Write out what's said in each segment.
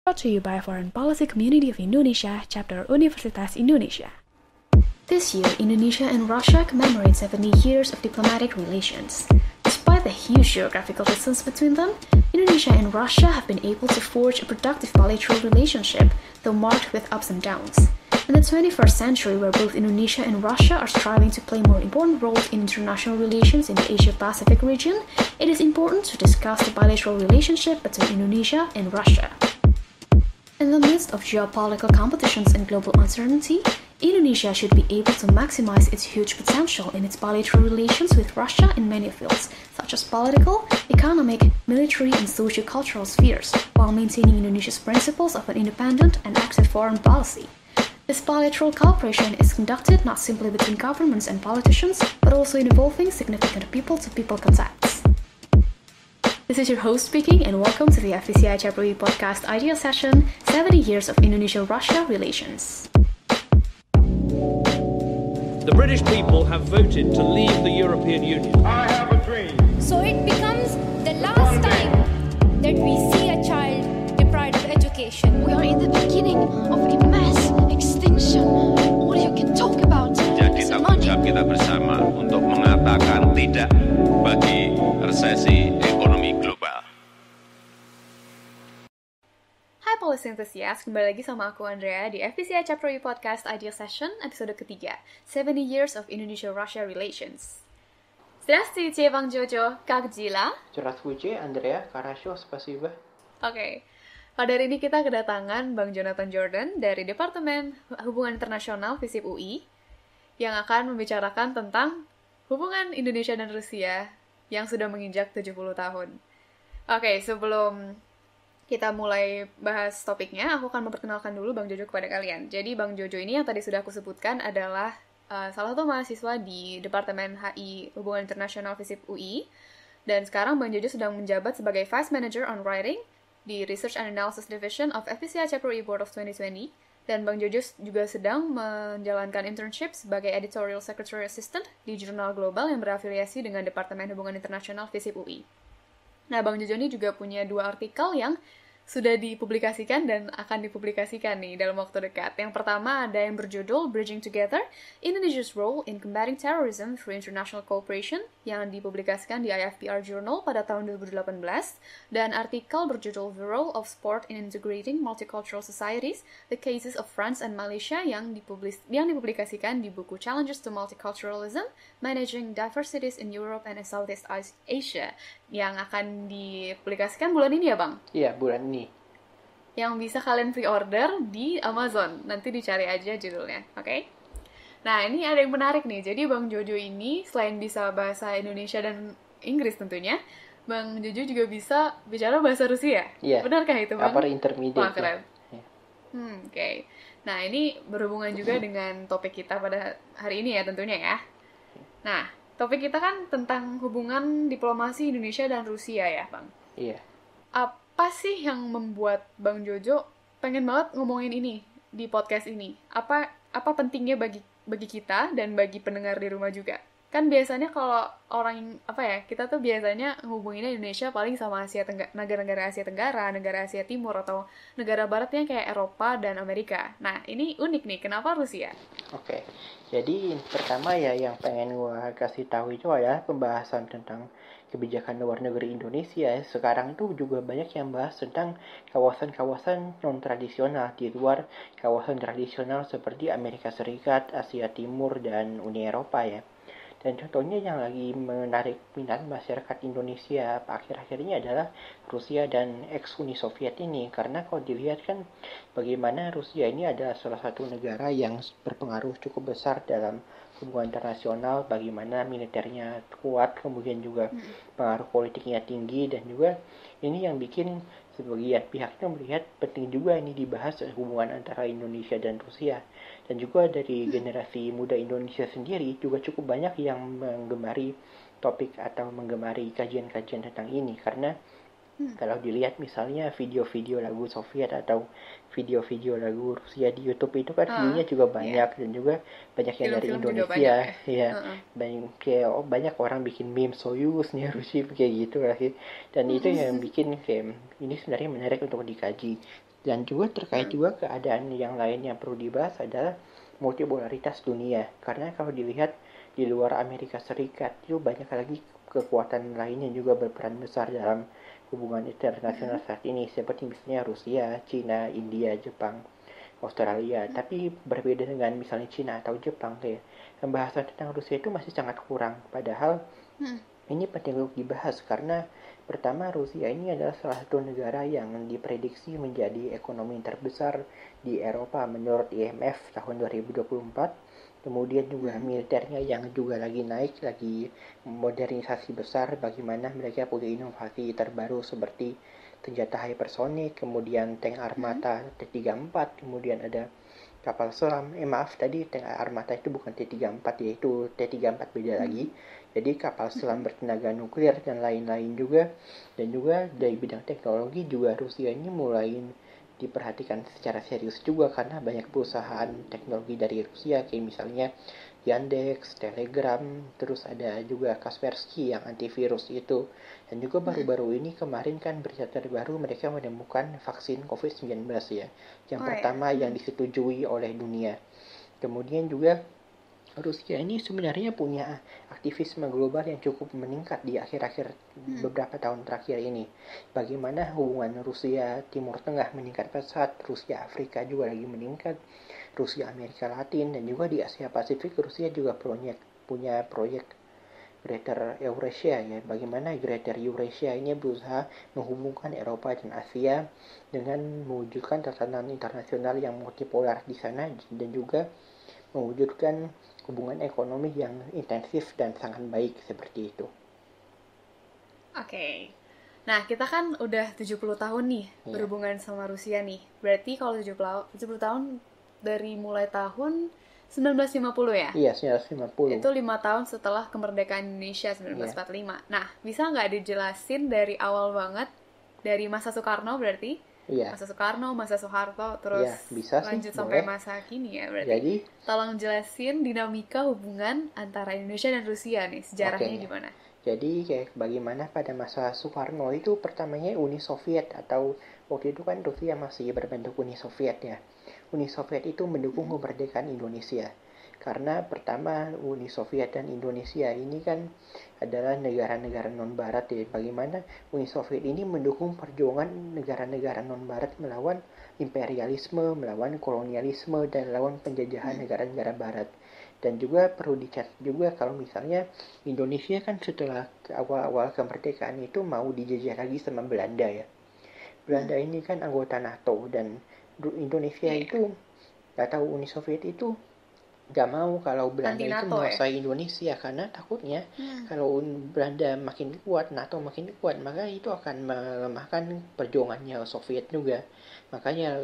Brought to you by Foreign Policy Community of Indonesia, Chapter Universitas Indonesia. This year, Indonesia and Russia commemorate 70 years of diplomatic relations. Despite the huge geographical distance between them, Indonesia and Russia have been able to forge a productive bilateral relationship, though marked with ups and downs. In the 21st century, where both Indonesia and Russia are striving to play more important roles in international relations in the Asia-Pacific region, it is important to discuss the bilateral relationship between Indonesia and Russia. In the midst of geopolitical competitions and global uncertainty, Indonesia should be able to maximize its huge potential in its bilateral relations with Russia in many fields, such as political, economic, military, and socio-cultural spheres, while maintaining Indonesia's principles of an independent and active foreign policy. This bilateral cooperation is conducted not simply between governments and politicians, but also involving significant people-to-people contacts. This is your host speaking, and welcome to the FPCI Chapter Podcast Idea Session, 70 Years of Indonesia-Russia Relations. The British people have voted to leave the European Union. I have a dream. So it becomes the last time that we see a child deprived of education. We are in the beginning of a mass extinction. All you can talk about Jadi is tanggung money. jawab kita bersama untuk mengatakan tidak bagi resesi ekonomi global. Hai Policy Enthusiast, kembali lagi sama aku Andrea di FPCI Chapter Podcast Idea Session episode ketiga, 70 Years of Indonesia-Russia Relations. Здравствуйте, Bang Jojo, как дела? Здравствуйте, Andrea. Хорошо, спасибо. Oke, pada hari ini kita kedatangan Bang Jonathan Jordan dari Departemen Hubungan Internasional FISIP UI yang akan membicarakan tentang hubungan Indonesia dan Rusia yang sudah menginjak 70 tahun. Oke, sebelum kita mulai bahas topiknya, aku akan memperkenalkan dulu Bang Jojo kepada kalian. Jadi Bang Jojo ini yang tadi sudah aku sebutkan adalah salah satu mahasiswa di Departemen HI Hubungan Internasional FISIP UI, dan sekarang Bang Jojo sedang menjabat sebagai Vice Manager on Writing di Research and Analysis Division of FPCI Chapter E Board of 2020, dan Bang Jojo juga sedang menjalankan internship sebagai Editorial Secretary Assistant di jurnal global yang berafiliasi dengan Departemen Hubungan Internasional FISIP UI. Nah, Bang Jojo ini juga punya 2 artikel yang sudah dipublikasikan dan akan dipublikasikan nih dalam waktu dekat. Yang pertama ada yang berjudul Bridging Together, Indonesia's Role in Combating Terrorism Through International Cooperation yang dipublikasikan di IFPR Journal pada tahun 2018, dan artikel berjudul The Role of Sport in Integrating Multicultural Societies, The Cases of France and Malaysia yang dipublikasikan di buku Challenges to Multiculturalism, Managing Diversities in Europe and Southeast Asia yang akan dipublikasikan bulan ini ya, Bang? Iya, bulan ini. Yang bisa kalian pre-order di Amazon. Nanti dicari aja judulnya, oke? Nah, ini ada yang menarik nih. Jadi Bang Jojo ini selain bisa bahasa Indonesia dan Inggris tentunya, Bang Jojo juga bisa bicara bahasa Rusia. Iya. Benarkah itu, Bang? Upper intermediate. Wah, keren. Ya. Oke. Nah, ini berhubungan juga dengan topik kita pada hari ini ya tentunya ya. Nah, topik kita kan tentang hubungan diplomasi Indonesia dan Rusia ya, Bang? Iya. Apa sih yang membuat Bang Jojo pengen banget ngomongin ini di podcast ini? Apa pentingnya bagi kita dan bagi pendengar di rumah juga? Kan biasanya kalau orang kita tuh biasanya ngehubunginnya Indonesia paling sama negara-negara Asia Tenggara, negara Asia Timur, atau negara baratnya kayak Eropa dan Amerika. Nah, ini unik nih, kenapa Rusia? Oke. Jadi pertama ya yang pengen gua kasih tahu itu adalah pembahasan tentang kebijakan luar negeri Indonesia. Sekarang itu juga banyak yang bahas tentang kawasan-kawasan non-tradisional di luar kawasan tradisional seperti Amerika Serikat, Asia Timur, dan Uni Eropa ya. Dan contohnya yang lagi menarik minat masyarakat Indonesia akhir-akhir ini adalah Rusia dan ex-Uni Soviet ini. Karena kalau dilihat kan bagaimana Rusia ini adalah salah satu negara yang berpengaruh cukup besar dalam hubungan internasional, bagaimana militernya kuat, kemudian juga pengaruh politiknya tinggi, dan juga ini yang bikin sebagian pihaknya melihat penting juga ini dibahas hubungan antara Indonesia dan Rusia. Dan juga dari generasi muda Indonesia sendiri juga cukup banyak yang menggemari topik atau menggemari kajian-kajian tentang ini. Karena kalau dilihat misalnya video-video lagu Soviet atau video-video lagu Rusia di YouTube itu kan videonya juga banyak, dan juga banyak yang dari Film-film juga Indonesia banyak ya. banyak orang bikin meme Soyuz nih Rusia kayak gitu lah. Dan itu yang bikin kayak ini sebenarnya menarik untuk dikaji. Dan juga terkait juga keadaan yang lain yang perlu dibahas adalah multipolaritas dunia. Karena kalau dilihat di luar Amerika Serikat itu banyak lagi kekuatan lain yang juga berperan besar dalam hubungan internasional saat ini, seperti misalnya Rusia, Cina, India, Jepang, Australia. Tapi berbeda dengan misalnya Cina atau Jepang, kayak pembahasan tentang Rusia itu masih sangat kurang. Padahal ini penting untuk dibahas karena pertama, Rusia ini adalah salah satu negara yang diprediksi menjadi ekonomi terbesar di Eropa menurut IMF tahun 2024. Kemudian juga militernya yang juga lagi naik, lagi modernisasi besar, bagaimana mereka punya inovasi terbaru seperti senjata hypersonic, kemudian tank armata T-34, kemudian ada kapal selam. Tank armata itu bukan T-34, yaitu T-34 beda lagi. Jadi kapal selam bertenaga nuklir dan lain-lain juga. Dan juga dari bidang teknologi juga Rusia ini mulai diperhatikan secara serius juga karena banyak perusahaan teknologi dari Rusia kayak misalnya Yandex, Telegram, terus ada juga Kaspersky yang antivirus itu. Dan juga baru-baru ini kemarin kan berita terbaru mereka menemukan vaksin COVID-19 ya. Yang pertama yang disetujui oleh dunia. Kemudian juga Rusia ini sebenarnya punya aktivisme global yang cukup meningkat di akhir-akhir beberapa tahun terakhir ini. Bagaimana hubungan Rusia Timur Tengah meningkat pesat, Rusia Afrika juga lagi meningkat, Rusia Amerika Latin, dan juga di Asia Pasifik Rusia juga punya proyek Greater Eurasia ya. Bagaimana Greater Eurasia ini berusaha menghubungkan Eropa dan Asia dengan mewujudkan tatanan internasional yang multipolar di sana dan juga mewujudkan hubungan ekonomi yang intensif dan sangat baik seperti itu. Oke. Nah, kita kan udah 70 tahun nih berhubungan sama Rusia nih. Berarti kalau 70 tahun dari mulai tahun 1950 ya? Iya, 1950. Itu 5 tahun setelah kemerdekaan Indonesia 1945. Nah, bisa nggak dijelasin dari awal banget, dari masa Soekarno berarti? Masa Soekarno, masa Soeharto, terus bisa lanjut sih, sampai boleh. masa kini ya berarti. Jadi, tolong jelasin dinamika hubungan antara Indonesia dan Rusia nih, sejarahnya gimana? Jadi kayak bagaimana pada masa Soekarno itu pertamanya Uni Soviet atau waktu itu kan Rusia masih berbentuk Uni Soviet ya. Uni Soviet itu mendukung kemerdekaan Indonesia. Karena pertama Uni Soviet dan Indonesia ini kan adalah negara-negara non-barat ya. Bagaimana Uni Soviet ini mendukung perjuangan negara-negara non-barat melawan imperialisme, melawan kolonialisme, dan melawan penjajahan negara-negara barat. Dan juga perlu dicatat juga kalau misalnya Indonesia kan setelah awal-awal kemerdekaan itu mau dijajah lagi sama Belanda ya. Belanda ini kan anggota NATO dan Indonesia itu atau Uni Soviet itu gak mau kalau Belanda itu menguasai Indonesia karena takutnya kalau Belanda makin kuat, NATO makin kuat, maka itu akan melemahkan perjuangannya Soviet juga. Makanya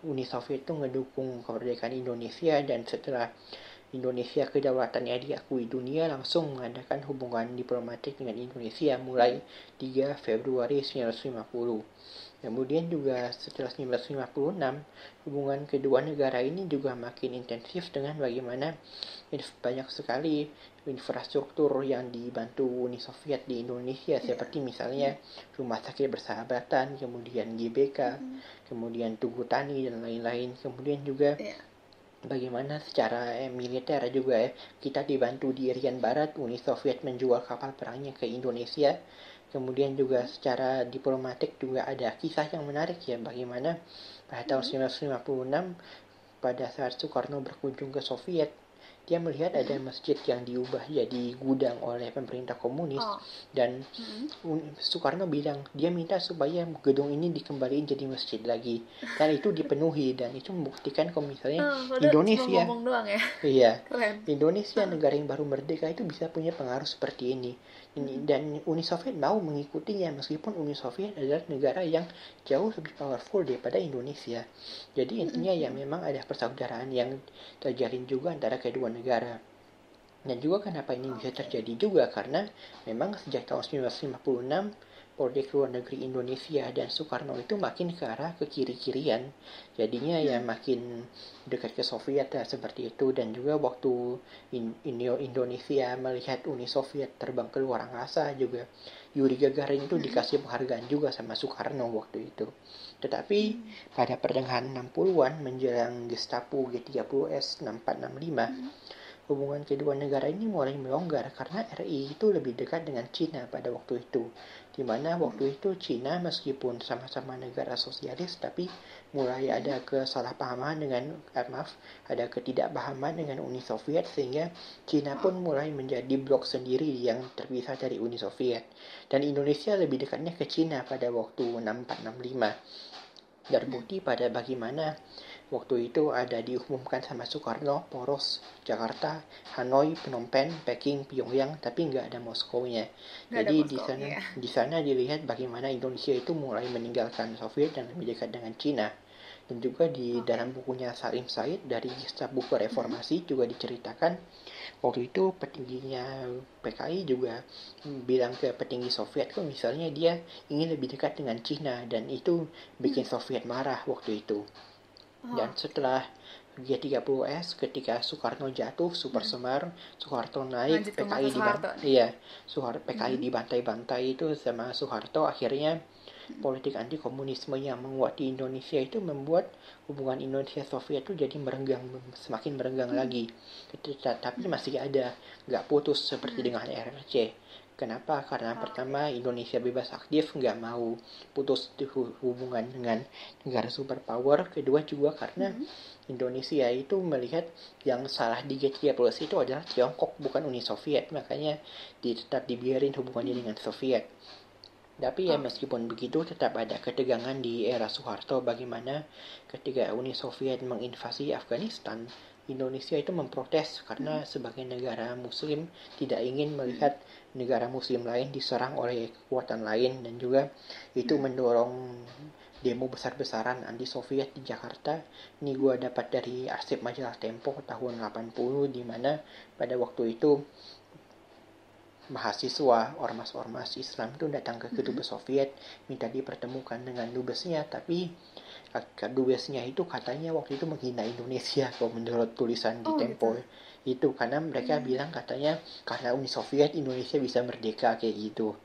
Uni Soviet itu ngedukung kemerdekaan Indonesia dan setelah Indonesia kedaulatannya diakui dunia langsung mengadakan hubungan diplomatik dengan Indonesia mulai 3 Februari 1950. Kemudian juga setelah 1956, hubungan kedua negara ini juga makin intensif dengan bagaimana banyak sekali infrastruktur yang dibantu Uni Soviet di Indonesia, seperti misalnya Rumah Sakit Persahabatan, kemudian GBK, kemudian Tugu Tani, dan lain-lain. Kemudian juga bagaimana secara militer juga kita dibantu di Irian Barat, Uni Soviet menjual kapal perangnya ke Indonesia. Kemudian juga secara diplomatik juga ada kisah yang menarik ya, bagaimana pada tahun 1956 pada saat Soekarno berkunjung ke Soviet, dia melihat ada masjid yang diubah jadi gudang oleh pemerintah komunis dan Soekarno bilang dia minta supaya gedung ini dikembaliin jadi masjid lagi dan itu dipenuhi, dan itu membuktikan kalau misalnya Indonesia doang ya? Iya, Indonesia negara yang baru merdeka itu bisa punya pengaruh seperti ini. Dan Uni Soviet mau mengikutinya meskipun Uni Soviet adalah negara yang jauh lebih powerful daripada Indonesia. Jadi intinya ya memang ada persaudaraan yang terjalin juga antara kedua negara. Dan juga kenapa ini bisa terjadi juga karena memang sejak tahun 1956 politik luar negeri Indonesia dan Soekarno itu makin ke arah ke kiri-kirian. Jadinya ya makin dekat ke Soviet ya, seperti itu. Dan juga waktu Indonesia melihat Uni Soviet terbang ke luar angkasa juga, Yuri Gagarin itu dikasih penghargaan juga sama Soekarno waktu itu. Tetapi pada pertengahan 60-an menjelang Gestapo G30S 6465, hubungan kedua negara ini mulai melonggar karena RI itu lebih dekat dengan Cina pada waktu itu. Di mana waktu itu Cina meskipun sama-sama negara sosialis tapi mulai ada kesalahpahaman ada ketidakpahaman dengan Uni Soviet, sehingga Cina pun mulai menjadi blok sendiri yang terpisah dari Uni Soviet. Dan Indonesia lebih dekatnya ke Cina pada waktu 6465. Terbukti pada bagaimana waktu itu ada diumumkan sama Soekarno, poros Jakarta, Hanoi, Phnom Penh, Peking, Pyongyang, tapi nggak ada Moskow-nya. Jadi di sana dilihat bagaimana Indonesia itu mulai meninggalkan Soviet dan lebih dekat dengan Cina. Dan juga di dalam bukunya Salim Said dari Kitab Buku Reformasi juga diceritakan waktu itu petingginya PKI juga bilang ke petinggi Soviet kok misalnya dia ingin lebih dekat dengan Cina, dan itu bikin Soviet marah waktu itu. Dan setelah G30S, ketika Soekarno jatuh, super semar, Soeharto naik, PKI PKI dibantai-bantai itu sama Soeharto. Akhirnya politik anti komunisme yang menguat di Indonesia itu membuat hubungan Indonesia Soviet itu jadi semakin merenggang lagi. Tapi masih ada, nggak putus seperti dengan RRC. Kenapa? Karena pertama Indonesia bebas aktif, nggak mau putus hubungan dengan negara superpower. Kedua juga karena Indonesia itu melihat yang salah di G30 itu adalah Tiongkok, bukan Uni Soviet. Makanya tetap dibiarin hubungannya dengan Soviet. Tapi ya meskipun begitu tetap ada ketegangan di era Soeharto, bagaimana ketika Uni Soviet menginvasi Afghanistan, Indonesia itu memprotes karena sebagai negara muslim tidak ingin melihat negara muslim lain diserang oleh kekuatan lain, dan juga itu mendorong demo besar-besaran anti Soviet di Jakarta. Ini gue dapat dari arsip majalah Tempo tahun 80, di mana pada waktu itu mahasiswa ormas-ormas Islam itu datang ke Dubes Soviet minta dipertemukan dengan dubesnya, tapi dubesnya itu katanya waktu itu menghina Indonesia kalau menurut tulisan di Tempo itu, karena mereka bilang katanya karena Uni Soviet Indonesia bisa merdeka kayak gitu.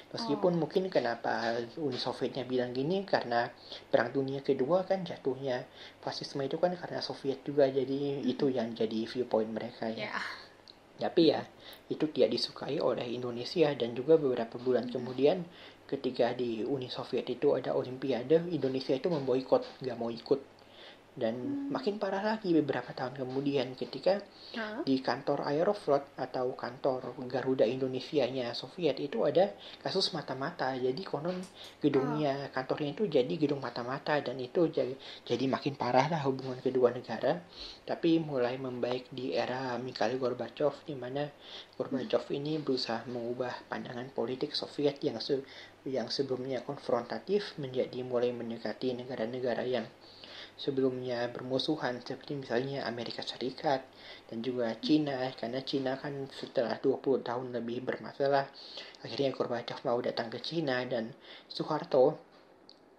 Meskipun mungkin kenapa Uni Sovietnya bilang gini, karena Perang Dunia Kedua kan jatuhnya fasisme itu kan karena Soviet juga, jadi itu yang jadi viewpoint mereka ya. Tapi ya itu tidak disukai oleh Indonesia, dan juga beberapa bulan kemudian ketika di Uni Soviet itu ada Olimpiade, Indonesia itu memboikot, nggak mau ikut. Dan makin parah lagi beberapa tahun kemudian ketika di kantor Aeroflot atau kantor Garuda Indonesianya Soviet itu ada kasus mata-mata. Jadi konon gedungnya, kantornya itu jadi gedung mata-mata, dan itu jadi makin parah lah hubungan kedua negara. Tapi mulai membaik di era Mikhail Gorbachev, di mana Gorbachev ini berusaha mengubah pandangan politik Soviet yang sebelumnya konfrontatif menjadi mulai mendekati negara-negara yang sebelumnya bermusuhan, seperti misalnya Amerika Serikat dan juga Cina, karena Cina kan setelah 20 tahun lebih bermasalah, akhirnya Gorbachev mau datang ke Cina, dan Soeharto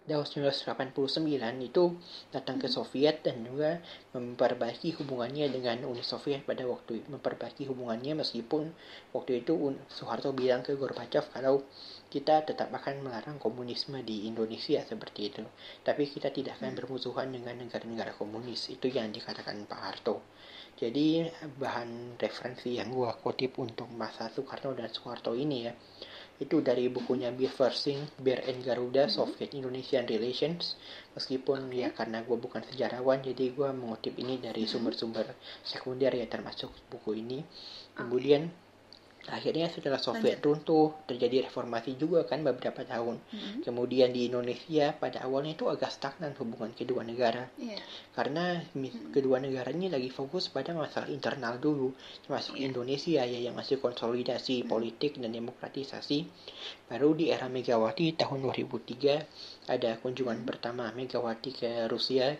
tahun 1989 itu datang ke Soviet dan juga memperbaiki hubungannya dengan Uni Soviet pada waktu memperbaiki hubungannya, meskipun waktu itu Soeharto bilang ke Gorbachev kalau kita tetap akan melarang komunisme di Indonesia seperti itu, tapi kita tidak akan bermusuhan dengan negara-negara komunis. Itu yang dikatakan Pak Harto. Jadi bahan referensi yang gua kutip untuk masa Soekarno dan Soeharto ini ya, itu dari bukunya Bill Persing, Bear and Garuda, Soviet-Indonesian Relations. Meskipun ya karena gue bukan sejarawan, jadi gue mengutip ini dari sumber-sumber sekunder ya, termasuk buku ini. Kemudian akhirnya setelah Soviet runtuh, terjadi reformasi juga kan beberapa tahun. Kemudian di Indonesia pada awalnya itu agak stagnan hubungan kedua negara. Karena kedua negara ini lagi fokus pada masalah internal dulu, termasuk Indonesia ya yang masih konsolidasi politik dan demokratisasi. Baru di era Megawati tahun 2003 ada kunjungan pertama Megawati ke Rusia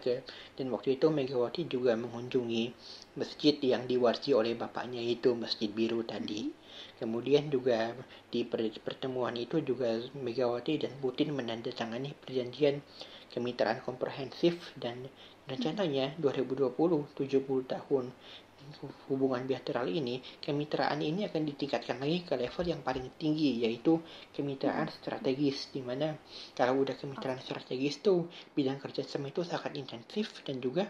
dan waktu itu Megawati juga mengunjungi masjid yang diwarisi oleh bapaknya itu, Masjid Biru tadi. Kemudian juga di pertemuan itu juga Megawati dan Putin menandatangani perjanjian kemitraan komprehensif dan rencananya 2020 70 tahun hubungan bilateral ini, kemitraan ini akan ditingkatkan lagi ke level yang paling tinggi, yaitu kemitraan strategis, di mana kalau udah kemitraan strategis tuh bidang kerjasama itu sangat intensif, dan juga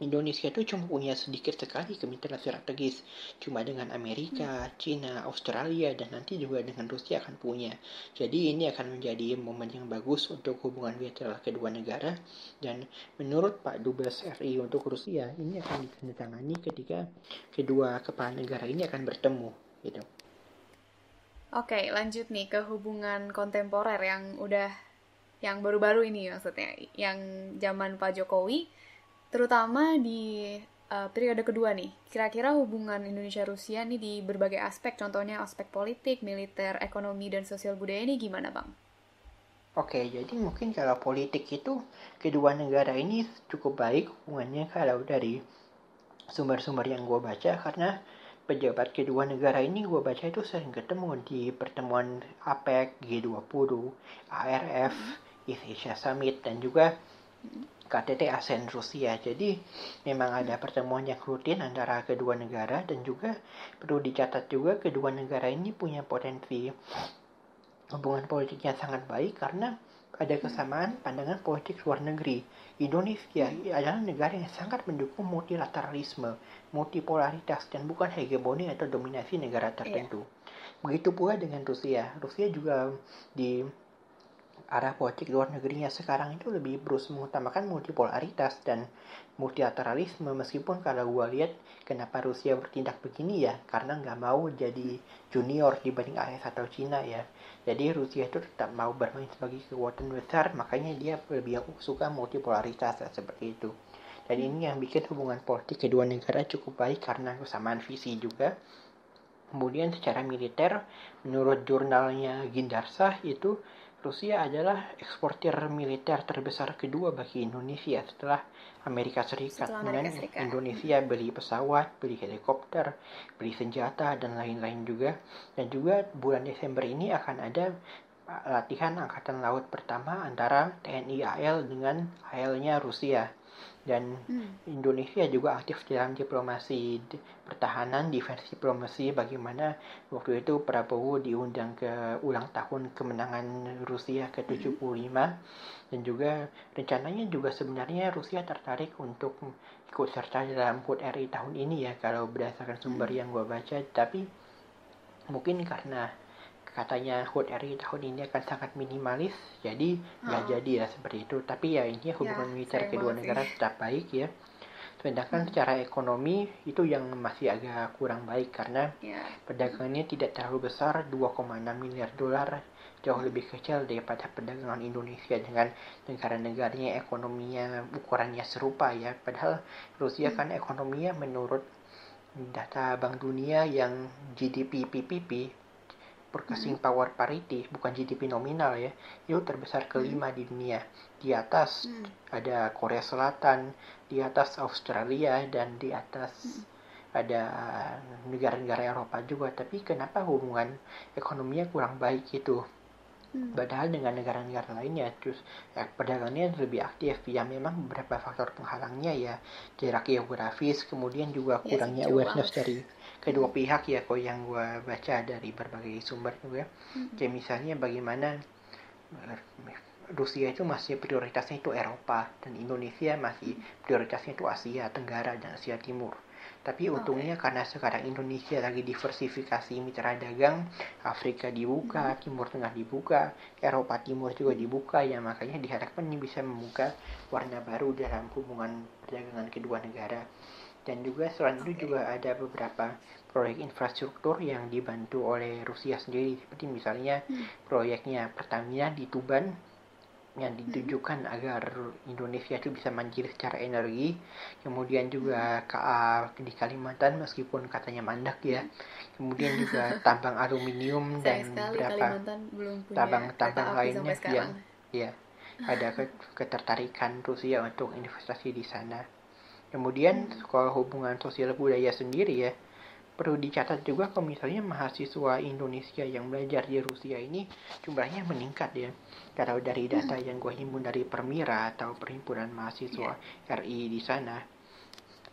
Indonesia itu cuma punya sedikit sekali kemitraan strategis, cuma dengan Amerika, Cina, Australia, dan nanti juga dengan Rusia akan punya. Jadi ini akan menjadi momen yang bagus untuk hubungan bilateral kedua negara, dan menurut Pak Dubes RI untuk Rusia, ini akan ditandatangani ketika kedua kepala negara ini akan bertemu, gitu. Oke, lanjut nih ke hubungan kontemporer yang baru-baru ini maksudnya, yang zaman Pak Jokowi, terutama di periode kedua nih. Kira-kira hubungan Indonesia-Rusia nih di berbagai aspek, contohnya aspek politik, militer, ekonomi, dan sosial budaya ini gimana, Bang? Oke, jadi mungkin kalau politik itu kedua negara ini cukup baik hubungannya kalau dari sumber-sumber yang gue baca, karena pejabat kedua negara ini gue baca itu sering ketemu di pertemuan APEC, G20, ARF, East Asia Summit, dan juga KTT ASEAN Rusia. Jadi memang ada pertemuan yang rutin antara kedua negara, dan juga perlu dicatat juga kedua negara ini punya potensi hubungan politik yang sangat baik karena ada kesamaan pandangan politik luar negeri. Indonesia adalah negara yang sangat mendukung multilateralisme, multipolaritas, dan bukan hegemoni atau dominasi negara tertentu. Begitu pula dengan Rusia. Rusia juga di arah politik luar negerinya sekarang itu lebih berusaha mengutamakan multipolaritas dan multilateralisme, meskipun kalau gue lihat kenapa Rusia bertindak begini ya, karena nggak mau jadi junior dibanding AS atau Cina ya. Jadi Rusia itu tetap mau bermain sebagai kekuatan besar, makanya dia lebih suka multipolaritas seperti itu. Dan ini yang bikin hubungan politik kedua negara cukup baik karena kesamaan visi juga. Kemudian secara militer, menurut jurnalnya Gindarsah itu Rusia adalah eksportir militer terbesar kedua bagi Indonesia setelah Amerika Serikat. Dengan Indonesia beli pesawat, beli helikopter, beli senjata, dan lain-lain juga. Dan juga bulan Desember ini akan ada latihan Angkatan Laut pertama antara TNI AL dengan AL-nya Rusia. Dan Indonesia juga aktif dalam diplomasi pertahanan, defense diplomasi, bagaimana waktu itu Prabowo diundang ke ulang tahun kemenangan Rusia ke-75, dan juga rencananya juga sebenarnya Rusia tertarik untuk ikut serta dalam HUT RI tahun ini ya, kalau berdasarkan sumber yang gue baca, tapi mungkin karena katanya HUT RI tahun ini akan sangat minimalis, jadi nggak jadi ya seperti itu. Tapi ya ini hubungan militer kedua negara tetap baik ya. Sedangkan secara ekonomi itu yang masih agak kurang baik karena perdagangannya tidak terlalu besar, 2,6 miliar dolar, jauh lebih kecil daripada perdagangan Indonesia dengan negara-negaranya ekonominya ukurannya serupa ya. Padahal Rusia kan ekonominya menurut data Bank Dunia yang GDP PPP, purchasing power parity, bukan GDP nominal ya, itu terbesar kelima di dunia. Di atas ada Korea Selatan, di atas Australia, dan di atas ada negara-negara Eropa juga. Tapi kenapa hubungan ekonominya kurang baik gitu? Padahal dengan negara-negara lainnya terus perdagangannya lebih aktif. Ya memang beberapa faktor penghalangnya ya, jarak geografis, kemudian juga kurangnya awareness dari kedua pihak ya, kok yang gue baca dari berbagai sumber juga. Kayak misalnya bagaimana Rusia itu masih prioritasnya itu Eropa, dan Indonesia masih prioritasnya itu Asia Tenggara dan Asia Timur. Tapi untungnya karena sekarang Indonesia lagi diversifikasi mitra dagang, Afrika dibuka, Timur Tengah dibuka, Eropa Timur juga dibuka ya, makanya diharapkan ini bisa membuka warna baru dalam hubungan perdagangan kedua negara. Dan juga selain itu juga ada beberapa proyek infrastruktur yang dibantu oleh Rusia sendiri, seperti misalnya proyeknya Pertamina di Tuban yang ditujukan agar Indonesia itu bisa mandiri secara energi. Kemudian juga KA di Kalimantan meskipun katanya mandek ya. Kemudian juga tambang aluminium dan beberapa tambang lainnya yang ya ada ketertarikan Rusia untuk investasi di sana. Kemudian kalau hubungan sosial budaya sendiri ya, perlu dicatat juga kalau misalnya mahasiswa Indonesia yang belajar di Rusia ini jumlahnya meningkat ya. Kalau dari data yang gue himpun dari Permira atau Perhimpunan Mahasiswa RI di sana,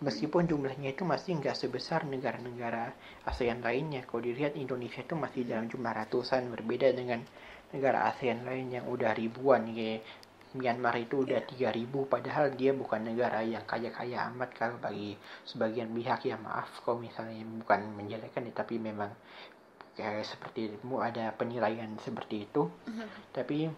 meskipun jumlahnya itu masih nggak sebesar negara-negara ASEAN lainnya. Kalau dilihat Indonesia itu masih dalam jumlah ratusan, berbeda dengan negara ASEAN lain yang udah ribuan kayak Myanmar itu udah 3.000, padahal dia bukan negara yang kaya-kaya amat kalau bagi sebagian pihak. Ya maaf kalau misalnya bukan menjelekkan ya, tapi memang kayak seperti ada penilaian seperti itu. Tapi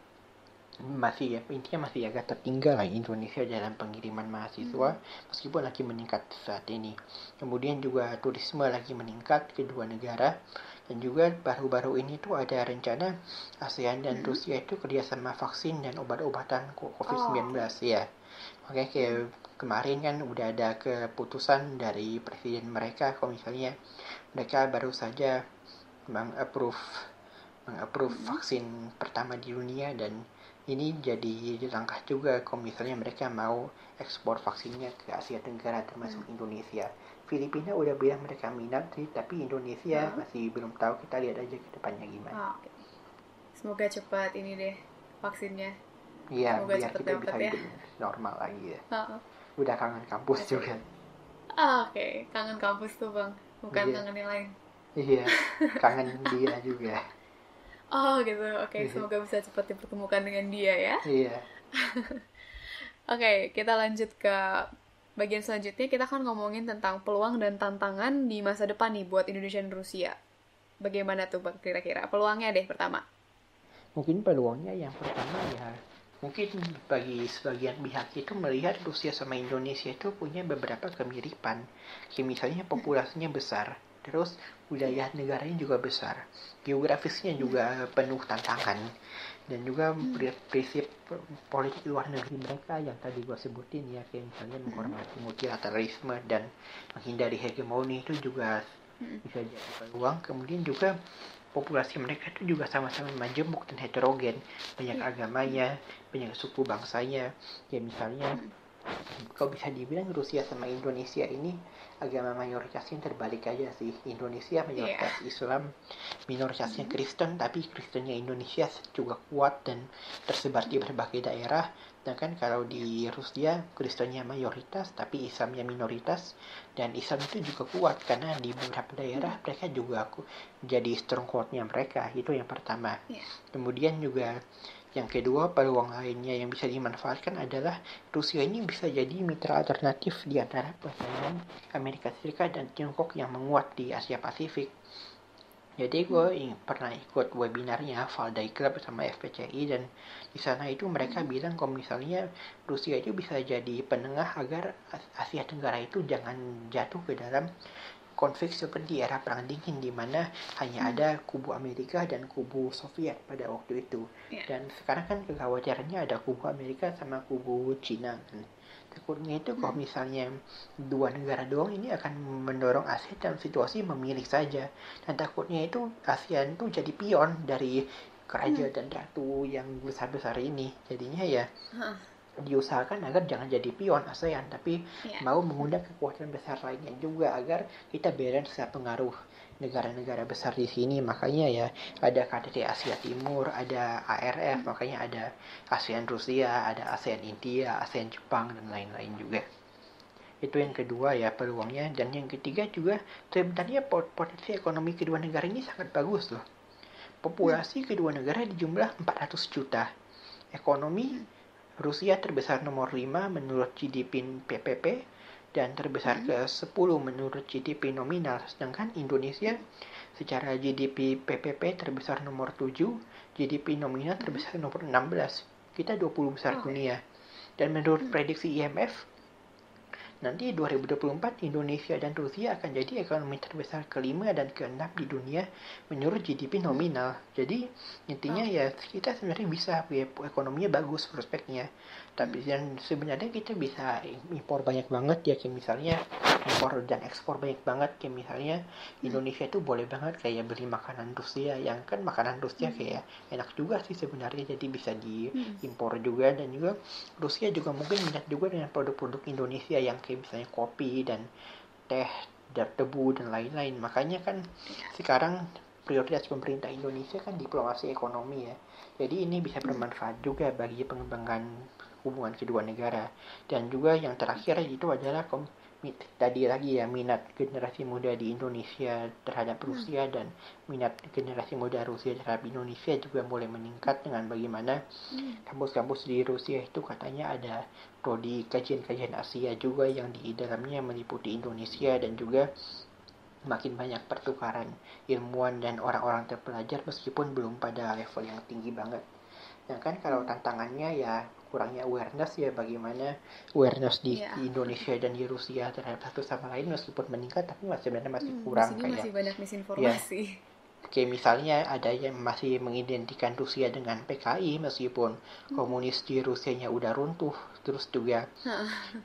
masih ya, intinya masih agak tertinggal lah Indonesia dalam pengiriman mahasiswa, meskipun lagi meningkat saat ini. Kemudian juga turisme lagi meningkat kedua negara, dan juga baru-baru ini tuh ada rencana ASEAN dan Rusia itu kerjasama vaksin dan obat-obatan COVID-19 ya. Oke, kayak kemarin kan udah ada keputusan dari presiden mereka kalau misalnya mereka baru saja mengapprove vaksin pertama di dunia, dan ini jadi langkah juga kalau misalnya mereka mau ekspor vaksinnya ke Asia Tenggara termasuk Indonesia. Filipina udah bilang mereka minat sih, tapi Indonesia masih belum tahu. Kita lihat aja ke depannya gimana. Okay. Semoga cepat ini deh vaksinnya. Iya, semoga biar kita bisa hidup normal lagi ya. Udah kangen kampus juga. Oke. Kangen kampus tuh Bang, bukan kangen yang lain. Iya, kangen dia juga. Oh gitu, oke. Semoga bisa cepat dipertemukan dengan dia ya. Iya. Oke, kita lanjut ke bagian selanjutnya. Kita akan ngomongin tentang peluang dan tantangan di masa depan nih buat Indonesia dan Rusia. Bagaimana tuh Bang kira-kira? Peluangnya deh pertama. Mungkin peluangnya yang pertama ya, mungkin bagi sebagian pihak itu melihat Rusia sama Indonesia itu punya beberapa kemiripan. Kayak misalnya populasinya besar, terus wilayah negaranya juga besar, geografisnya juga penuh tantangan, dan juga prinsip politik luar negeri mereka yang tadi gue sebutin ya, kayak misalnya menghormati multilateralisme dan menghindari hegemoni itu juga bisa jadi peluang. Kemudian juga populasi mereka itu juga sama-sama majemuk dan heterogen, banyak agamanya, banyak suku bangsanya. Ya misalnya kalau bisa dibilang Rusia sama Indonesia ini agama mayoritasnya terbalik aja sih. Indonesia mayoritas Islam, minoritasnya Kristen, tapi Kristennya Indonesia juga kuat dan tersebar di berbagai daerah. Sedangkan kalau di Rusia Kristennya mayoritas tapi Islamnya minoritas, dan Islam itu juga kuat karena di beberapa daerah mereka juga jadi stronghold-nya mereka. Itu yang pertama. Kemudian juga yang kedua, peluang lainnya yang bisa dimanfaatkan adalah Rusia ini bisa jadi mitra alternatif di antara persaingan Amerika Serikat dan Tiongkok yang menguat di Asia Pasifik. Jadi gue pernah ikut webinarnya Valdai Club sama FPCI, dan di sana itu mereka bilang kalau misalnya Rusia itu bisa jadi penengah agar Asia Tenggara itu jangan jatuh ke dalam konflik seperti era Perang Dingin, di mana hanya ada kubu Amerika dan kubu Soviet pada waktu itu. Dan sekarang kan kekhawatirannya ada kubu Amerika sama kubu Cina. Takutnya itu kalau misalnya dua negara doang ini akan mendorong ASEAN dalam situasi memilih saja. Dan takutnya itu ASEAN itu jadi pion dari kerajaan dan ratu yang besar-besar ini. Jadinya ya diusahakan agar jangan jadi pion ASEAN, tapi mau mengundang kekuatan besar lainnya juga agar kita balance pengaruh negara-negara besar di sini. Makanya ya ada KTT Asia Timur, ada ARF, makanya ada ASEAN Rusia, ada ASEAN India, ASEAN Jepang, dan lain-lain juga. Itu yang kedua ya peluangnya. Dan yang ketiga juga sebenarnya potensi ekonomi kedua negara ini sangat bagus loh. Populasi kedua negara di jumlah 400 juta. Ekonomi Rusia terbesar nomor 5 menurut GDP PPP dan terbesar ke-10 menurut GDP nominal. Sedangkan Indonesia secara GDP PPP terbesar nomor 7, GDP nominal terbesar nomor 16. Kita 20 besar dunia. Dan menurut prediksi IMF, nanti 2024 Indonesia dan Rusia akan jadi ekonomi terbesar ke-5 dan ke-6 di dunia menurut GDP nominal. Jadi intinya ya kita sebenarnya bisa, ya, ekonominya bagus prospeknya. Tapi dan sebenarnya kita bisa impor banyak banget ya, kayak misalnya impor dan ekspor banyak banget. Kayak misalnya Indonesia itu boleh banget kayak beli makanan Rusia, yang kan makanan Rusia kayak enak juga sih sebenarnya, jadi bisa diimpor juga. Dan juga Rusia juga mungkin minat juga dengan produk-produk Indonesia yang kayak misalnya kopi dan teh debu dan lain-lain. Makanya kan sekarang prioritas pemerintah Indonesia kan diplomasi ekonomi ya. Jadi ini bisa bermanfaat juga bagi pengembangan hubungan kedua negara. Dan juga yang terakhir itu adalah tadi lagi ya, minat generasi muda di Indonesia terhadap Rusia dan minat generasi muda Rusia terhadap Indonesia juga mulai meningkat dengan bagaimana kampus-kampus di Rusia itu katanya ada prodi kajian-kajian Asia juga yang di dalamnya meliputi Indonesia, dan juga makin banyak pertukaran ilmuwan dan orang-orang terpelajar meskipun belum pada level yang tinggi banget. Nah kan kalau tantangannya ya kurangnya awareness ya, bagaimana awareness di Indonesia dan di Rusia terhadap satu sama lain meskipun meningkat tapi sebenarnya masih kurang. Masih banyak misinformasi. Kayak misalnya ada yang masih mengidentikan Rusia dengan PKI meskipun komunis di Rusianya udah runtuh. Terus juga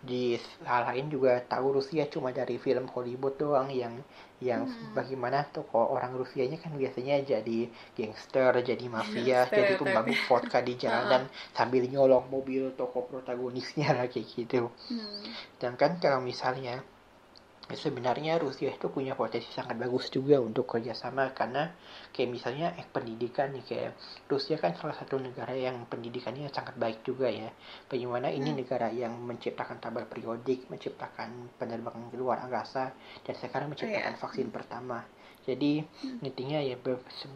di hal lain juga tahu Rusia cuma dari film Hollywood doang yang bagaimana tokoh orang Rusianya kan biasanya jadi gangster, jadi mafia, jadi pemabuk vodka di jalanan sambil nyolong mobil tokoh protagonisnya lah kayak gitu. Dan kan kalau misalnya sebenarnya Rusia itu punya potensi sangat bagus juga untuk kerjasama, karena kayak misalnya pendidikan nih, kayak Rusia kan salah satu negara yang pendidikannya sangat baik juga ya. Bagaimana ini negara yang menciptakan tabel periodik, menciptakan penerbangan ke luar angkasa, dan sekarang menciptakan vaksin pertama. Jadi intinya ya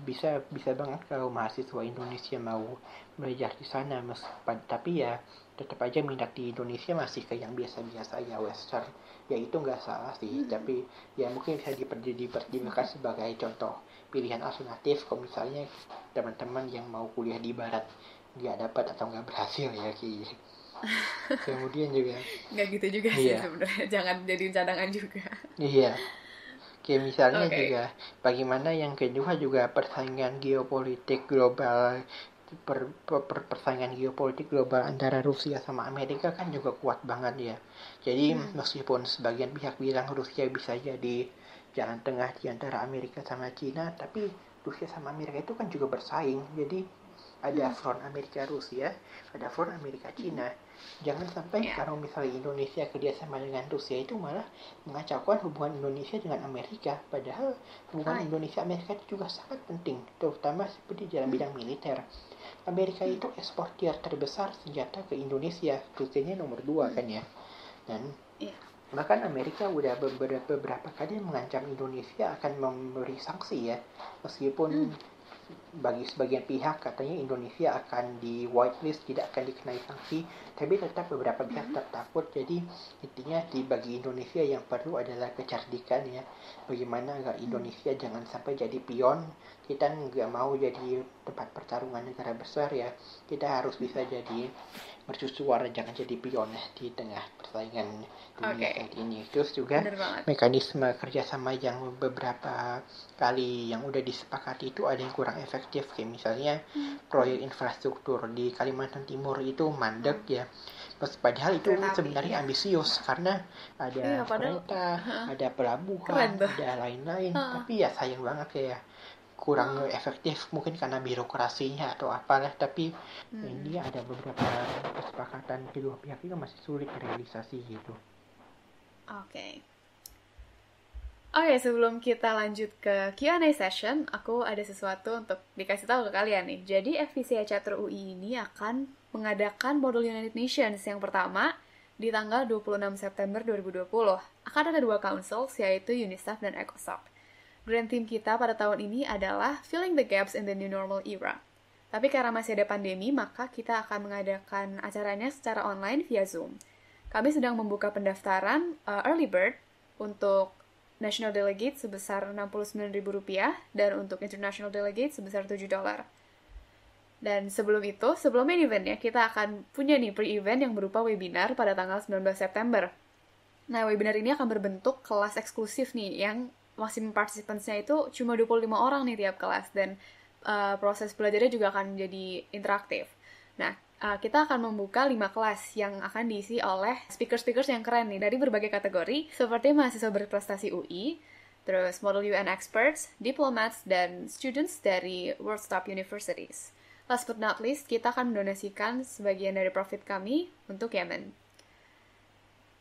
bisa banget kalau mahasiswa Indonesia mau belajar di sana, tapi ya tetap aja minat di Indonesia masih ke yang biasa-biasa ya, Western. Ya itu nggak salah sih, tapi ya mungkin bisa dipertimbangkan sebagai contoh pilihan alternatif kalau misalnya teman-teman yang mau kuliah di Barat nggak dapat atau nggak berhasil ya kayak. Kemudian juga nggak gitu juga sih sebenarnya, jangan jadiin cadangan juga. Iya. Kayak misalnya juga bagaimana yang kedua juga persaingan geopolitik global, persaingan geopolitik global antara Rusia sama Amerika kan juga kuat banget ya. Jadi meskipun sebagian pihak bilang Rusia bisa jadi jalan tengah di antara Amerika sama Cina, tapi Rusia sama Amerika itu kan juga bersaing. Jadi ada front Amerika Rusia, ada front Amerika Cina. Jangan sampai kalau misalnya Indonesia kerjasama dengan Rusia itu malah mengacaukan hubungan Indonesia dengan Amerika. Padahal hubungan Indonesia Amerika itu juga sangat penting, terutama seperti dalam bidang militer. Amerika itu eksportir terbesar senjata ke Indonesia, Rusianya nomor 2 kan ya. Dan bahkan Amerika udah beberapa kali mengancam Indonesia akan memberi sanksi ya, meskipun bagi sebagian pihak katanya Indonesia akan di whitelist, tidak akan dikenai sanksi, tapi tetap beberapa pihak tetap takut. Jadi intinya bagi Indonesia yang perlu adalah kecerdikan ya, bagaimana agar Indonesia jangan sampai jadi pion. Kita nggak mau jadi tempat pertarungan negara besar ya, kita harus bisa jadi mercusuar, jangan jadi pion di tengah persaingan dunia saat ini. Terus juga mekanisme kerjasama yang beberapa kali yang udah disepakati itu ada yang kurang efektif, kayak misalnya proyek infrastruktur di Kalimantan Timur itu mandek ya. Padahal itu sebenarnya ambisius karena ada kereta, ada pelabuhan, ada lain-lain, tapi ya sayang banget kayak kurang efektif, mungkin karena birokrasinya atau apalah, tapi ini ada beberapa kesepakatan kedua pihak itu masih sulit realisasi gitu. Oke, sebelum kita lanjut ke Q&A session, aku ada sesuatu untuk dikasih tahu ke kalian nih. Jadi FVCA Chapter UI ini akan mengadakan Model United Nations yang pertama di tanggal 26 September 2020. Akan ada 2 councils, yaitu UNICEF dan ECOSOC. Grand theme kita pada tahun ini adalah Filling the Gaps in the New Normal Era. Tapi karena masih ada pandemi, maka kita akan mengadakan acaranya secara online via Zoom. Kami sedang membuka pendaftaran early bird untuk National Delegate sebesar Rp69.000 dan untuk International Delegate sebesar $7. Dan sebelum main eventnya, kita akan punya nih pre-event yang berupa webinar pada tanggal 19 September. Nah, webinar ini akan berbentuk kelas eksklusif nih, yang maksimum participants-nya itu cuma 25 orang nih tiap kelas, dan proses belajarnya juga akan jadi interaktif. Nah, kita akan membuka 5 kelas yang akan diisi oleh speaker-speakers yang keren nih dari berbagai kategori, seperti mahasiswa berprestasi UI, terus Model UN experts, diplomats, dan students dari World's Top Universities. Last but not least, kita akan mendonasikan sebagian dari profit kami untuk Yemen.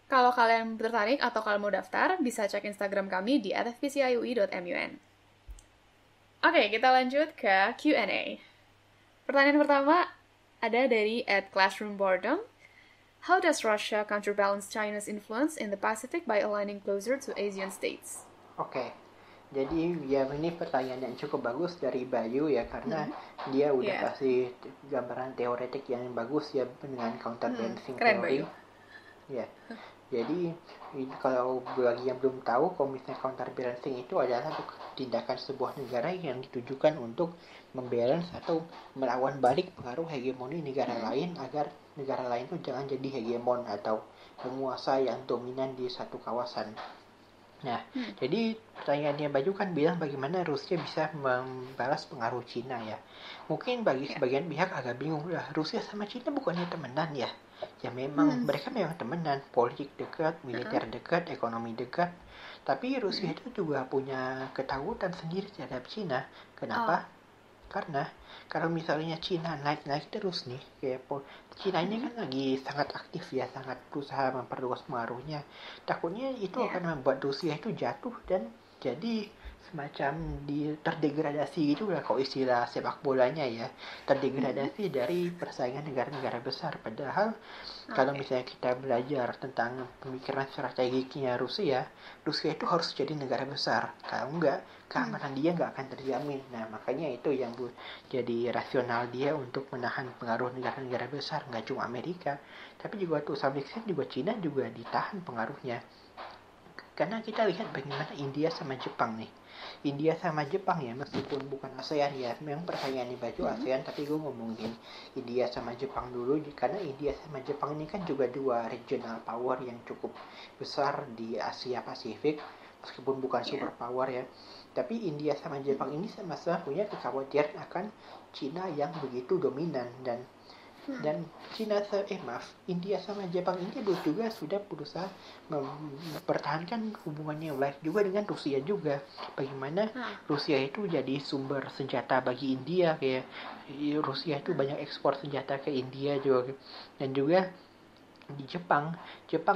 Kalau kalian tertarik atau kalian mau daftar, bisa cek Instagram kami di @fpciui.mun. Oke, kita lanjut ke Q&A. Pertanyaan pertama ada dari @classroomboredom. How does Russia counterbalance China's influence in the Pacific by aligning closer to Asian states? Oke, jadi ya ini pertanyaan yang cukup bagus dari Bayu ya, karena dia udah Yeah. kasih gambaran teoretik yang bagus ya dengan counterbalancing Keren, teori. Bayu. Ya, jadi kalau bagi yang belum tahu, kalau misalnya counterbalancing itu adalah tindakan sebuah negara yang ditujukan untuk membalance atau melawan balik pengaruh hegemoni negara lain agar negara lain itu jangan jadi hegemon atau penguasa yang dominan di satu kawasan. Nah, jadi pertanyaannya Baju kan bilang bagaimana Rusia bisa membalas pengaruh Cina ya. Mungkin bagi sebagian pihak agak bingung, lah Rusia sama Cina bukannya temenan ya? Ya memang mereka memang temenan, politik dekat, militer dekat, ekonomi dekat. Tapi Rusia itu juga punya ketakutan sendiri terhadap Cina. Kenapa? Karena kalau misalnya Cina naik-naik terus nih, kayak Cina ini kan lagi sangat aktif ya, sangat berusaha memperluas pengaruhnya. Takutnya itu akan membuat Rusia itu jatuh dan jadi semacam terdegradasi gitu lah, kalau istilah sepak bolanya ya, terdegradasi dari persaingan negara-negara besar. Padahal kalau misalnya kita belajar tentang pemikiran strategiknya Rusia itu harus jadi negara besar. Kalau enggak, keamanan dia nggak akan terjamin. Nah, makanya itu yang jadi rasional dia untuk menahan pengaruh negara-negara besar, nggak cuma Amerika, tapi juga tuh some extent juga Cina juga ditahan pengaruhnya. Karena kita lihat bagaimana India sama Jepang nih. India sama Jepang ya, meskipun bukan ASEAN ya, memang persaingannya baju ASEAN, tapi gue ngomongin India sama Jepang dulu, karena India sama Jepang ini kan juga dua regional power yang cukup besar di Asia Pasifik, meskipun bukan super power ya. Tapi India sama Jepang ini sama-sama punya kekhawatiran akan Cina yang begitu dominan, dan India sama Jepang ini juga sudah berusaha mempertahankan hubungannya yang baik juga dengan Rusia juga. Bagaimana Rusia itu jadi sumber senjata bagi India, kayak Rusia itu banyak ekspor senjata ke India juga. Dan juga di Jepang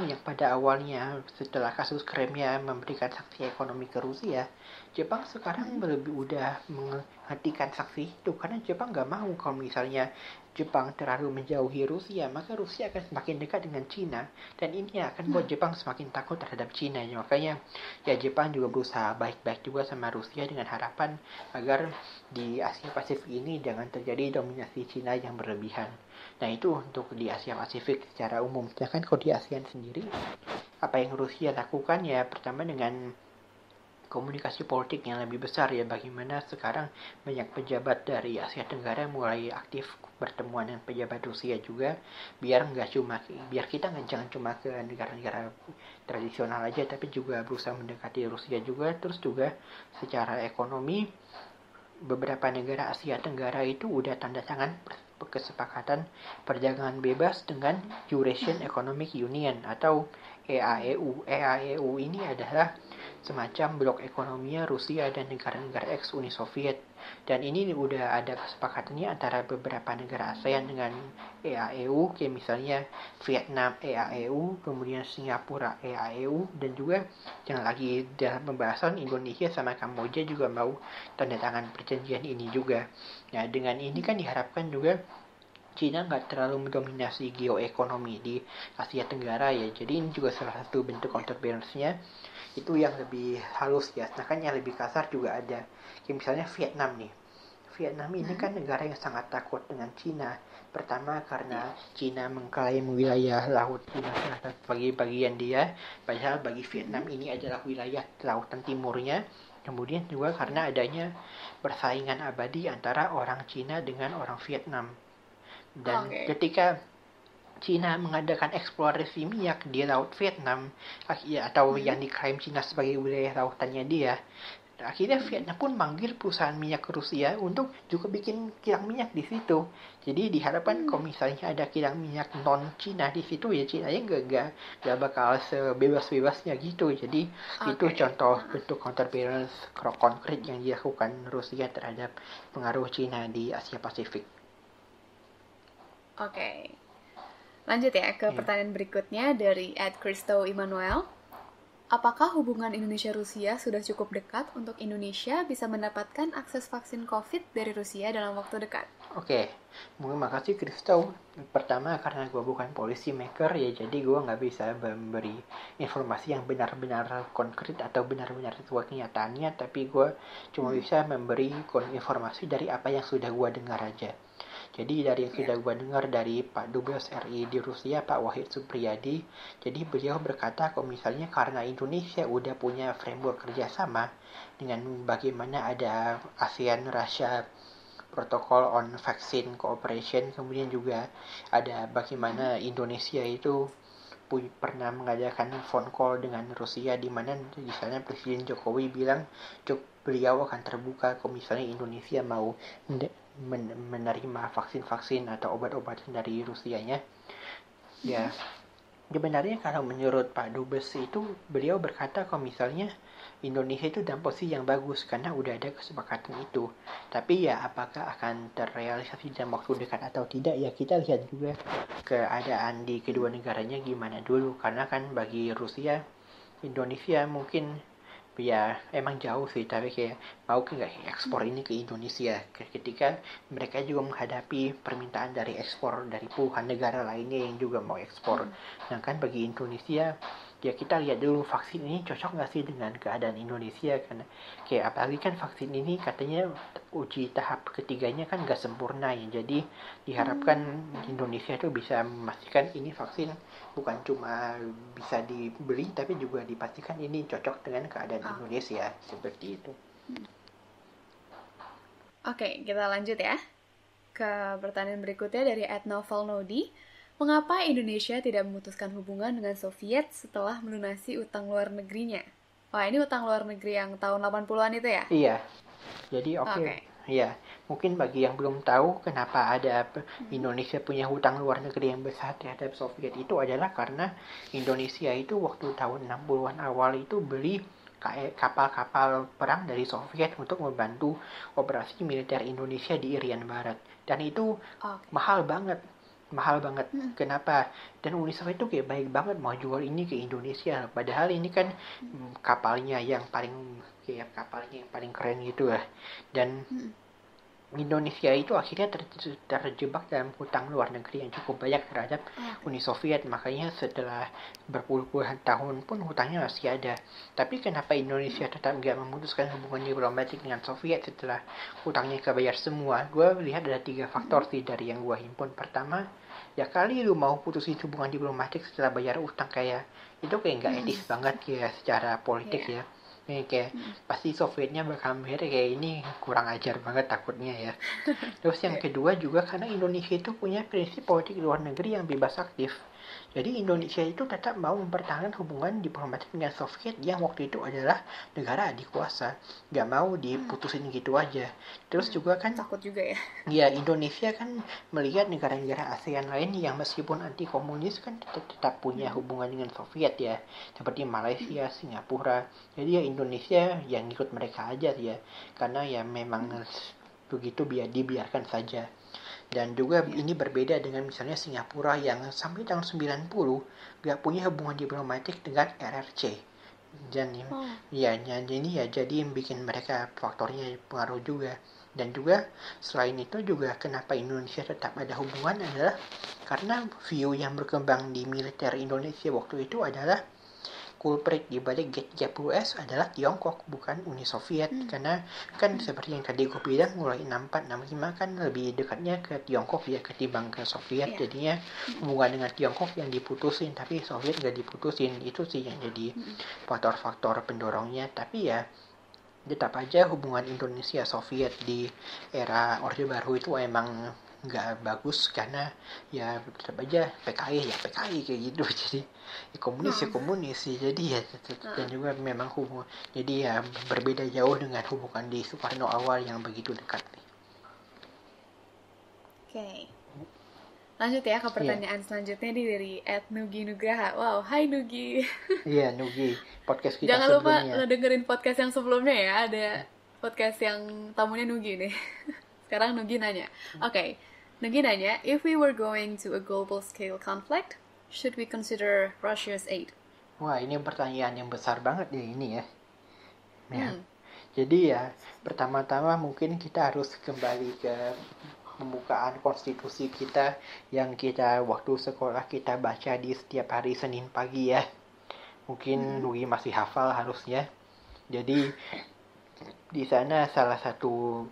yang pada awalnya setelah kasus Crimea memberikan sanksi ekonomi ke Rusia, Jepang sekarang lebih udah menghentikan sanksi itu, karena Jepang nggak mau kalau misalnya Jepang terlalu menjauhi Rusia, maka Rusia akan semakin dekat dengan Cina, dan ini akan buat Jepang semakin takut terhadap Cina. Makanya ya Jepang juga berusaha baik-baik juga sama Rusia dengan harapan agar di Asia Pasifik ini jangan terjadi dominasi Cina yang berlebihan. Nah, itu untuk di Asia Pasifik secara umum. Sedangkan kalau di ASEAN sendiri, apa yang Rusia lakukan ya pertama dengan komunikasi politik yang lebih besar ya, bagaimana sekarang banyak pejabat dari Asia Tenggara mulai aktif bertemuan dengan pejabat Rusia juga, biar kita jangan cuma ke negara-negara tradisional aja, tapi juga berusaha mendekati Rusia juga. Terus juga secara ekonomi, beberapa negara Asia Tenggara itu udah tanda tangan kesepakatan perdagangan bebas dengan Eurasian Economic Union atau EAEU. EAEU ini adalah semacam blok ekonominya Rusia dan negara-negara ex-Uni Soviet. Dan ini udah ada kesepakatannya antara beberapa negara ASEAN dengan EAEU, kayak misalnya Vietnam EAEU, kemudian Singapura EAEU, dan juga yang lagi dalam pembahasan Indonesia sama Kamboja juga mau tanda tangan perjanjian ini juga. Nah, dengan ini kan diharapkan juga Cina nggak terlalu mendominasi geoekonomi di Asia Tenggara ya. Jadi ini juga salah satu bentuk counterbalance-nya, itu yang lebih halus ya. Nah, kan yang lebih kasar juga ada. Kayak misalnya Vietnam nih. Vietnam ini kan negara yang sangat takut dengan Cina. Pertama karena Cina mengklaim wilayah laut Cina sebagai bagian dia, padahal bagi Vietnam ini adalah wilayah lautan timurnya. Kemudian juga karena adanya persaingan abadi antara orang Cina dengan orang Vietnam. Dan ketika Cina mengadakan eksplorasi minyak di Laut Vietnam, atau yang diklaim Cina sebagai wilayah lautannya dia, akhirnya Vietnam pun manggil perusahaan minyak Rusia untuk juga bikin kilang minyak di situ. Jadi diharapkan kalau misalnya ada kilang minyak non Cina di situ, ya Cina nya nggak bakal sebebas-bebasnya gitu. Jadi itu contoh bentuk counterbalance konkret yang dilakukan Rusia terhadap pengaruh Cina di Asia Pasifik. Oke. Lanjut ya ke pertanyaan berikutnya dari @Christo Immanuel. Apakah hubungan Indonesia-Rusia sudah cukup dekat untuk Indonesia bisa mendapatkan akses vaksin COVID dari Rusia dalam waktu dekat? Oke, mungkin makasih Kristo. Pertama karena gue bukan policy maker ya, jadi gue nggak bisa memberi informasi yang benar-benar konkret atau benar-benar sesuai kenyataannya, tapi gue cuma bisa memberi informasi dari apa yang sudah gue dengar aja. Jadi dari yang sudah gue dengar dari Pak Dubes RI di Rusia, Pak Wahid Supriyadi, jadi beliau berkata kalau misalnya karena Indonesia udah punya framework kerjasama dengan bagaimana ada ASEAN Russia Protocol on Vaccine Cooperation, kemudian juga ada bagaimana Indonesia itu pernah mengadakan phone call dengan Rusia di mana di sana Presiden Jokowi bilang beliau akan terbuka kalau misalnya Indonesia mau menerima vaksin-vaksin atau obat-obatan dari Rusianya. Ya, sebenarnya kalau menurut Pak Dubes itu beliau berkata kalau misalnya Indonesia itu dalam posisi yang bagus karena udah ada kesepakatan itu. Tapi ya apakah akan terrealisasi dalam waktu dekat atau tidak ya kita lihat juga keadaan di kedua negaranya gimana dulu. Karena kan bagi Rusia, Indonesia mungkin ya emang jauh sih, tapi kayak mau nggak ekspor ini ke Indonesia ketika mereka juga menghadapi permintaan dari ekspor dari puluhan negara lainnya yang juga mau ekspor. Sedangkan bagi Indonesia ya kita lihat dulu vaksin ini cocok nggak sih dengan keadaan Indonesia, karena kayak apalagi kan vaksin ini katanya uji tahap ketiganya kan nggak sempurna ya, jadi diharapkan Indonesia itu bisa memastikan ini vaksin bukan cuma bisa dibeli tapi juga dipastikan ini cocok dengan keadaan Indonesia seperti itu. Oke, kita lanjut ya ke pertanyaan berikutnya dari @Novel Nodi. Mengapa Indonesia tidak memutuskan hubungan dengan Soviet setelah melunasi utang luar negerinya? Wah, ini utang luar negeri yang tahun 80-an itu ya? Iya. Jadi oke. Ya, mungkin bagi yang belum tahu kenapa ada Indonesia punya hutang luar negeri yang besar terhadap Soviet itu adalah karena Indonesia itu waktu tahun 60-an awal itu beli kapal-kapal perang dari Soviet untuk membantu operasi militer Indonesia di Irian Barat. Dan itu mahal banget. Kenapa? Dan Uni Soviet itu kayak baik banget mau jual ini ke Indonesia. Padahal ini kan kapalnya yang paling keren gitu lah. Dan Indonesia itu akhirnya terjebak dalam hutang luar negeri yang cukup banyak terhadap Uni Soviet. Makanya setelah berpuluh-puluhan tahun pun hutangnya masih ada. Tapi kenapa Indonesia tetap nggak memutuskan hubungan diplomatik dengan Soviet setelah hutangnya kebayar semua? Gue lihat ada 3 faktor sih dari yang gue himpun. Pertama, ya kali lu mau putusin hubungan diplomatik setelah bayar utang kayak itu kayak nggak etis banget kayak secara politik ya. Kayak pasti Sovietnya bakal mikir kayak ini kurang ajar banget takutnya ya. Terus yang kedua juga karena Indonesia itu punya prinsip politik luar negeri yang bebas aktif. Jadi Indonesia itu tetap mau mempertahankan hubungan diplomatik dengan Soviet yang waktu itu adalah negara adik kuasa. Gak mau diputusin gitu aja. Terus juga kan takut juga ya. Ya Indonesia kan melihat negara-negara ASEAN lain yang meskipun anti komunis kan tetap punya hubungan dengan Soviet ya. Seperti Malaysia, Singapura. Jadi ya Indonesia yang ikut mereka aja ya. Karena ya memang begitu dibiarkan saja. Dan juga ini berbeda dengan misalnya Singapura yang sampai tahun 90 gak punya hubungan diplomatik dengan RRC. Dan ya ini ya jadi yang bikin mereka faktornya pengaruh juga. Dan juga selain itu juga kenapa Indonesia tetap ada hubungan adalah karena view yang berkembang di militer Indonesia waktu itu adalah kulprit di balik G30S adalah Tiongkok bukan Uni Soviet. Karena kan seperti yang tadi gue bilang mulai 64-65 kan lebih dekatnya ke Tiongkok ya ketimbang ke Soviet. Jadinya hubungan dengan Tiongkok yang diputusin tapi Soviet gak diputusin. Itu sih yang jadi faktor-faktor pendorongnya. Tapi ya tetap aja hubungan Indonesia Soviet di era Orde Baru itu emang nggak bagus karena ya tetap aja PKI kayak gitu. Jadi komunis sih. Jadi ya dan juga memang hubungan jadi ya berbeda jauh dengan hubungan di Soekarno awal yang begitu dekat. Oke. Lanjut ya ke pertanyaan selanjutnya dari @Nugi Nugraha. Wow, hai Nugi. Iya, Nugi. Podcast kita Jangan sebelumnya. lupa lo dengerin podcast yang sebelumnya ya. Ada podcast yang tamunya Nugi nih. Sekarang Nugi nanya. Oke. Nugi nanya, if we were going to a global scale conflict, should we consider Russia's aid? Wah, ini pertanyaan yang besar banget ya ini ya. Ya. Hmm. Jadi ya, pertama-tama mungkin kita harus kembali ke pembukaan konstitusi kita yang kita waktu sekolah kita baca di setiap hari Senin pagi ya. Mungkin Nugi masih hafal harusnya. Jadi di sana salah satu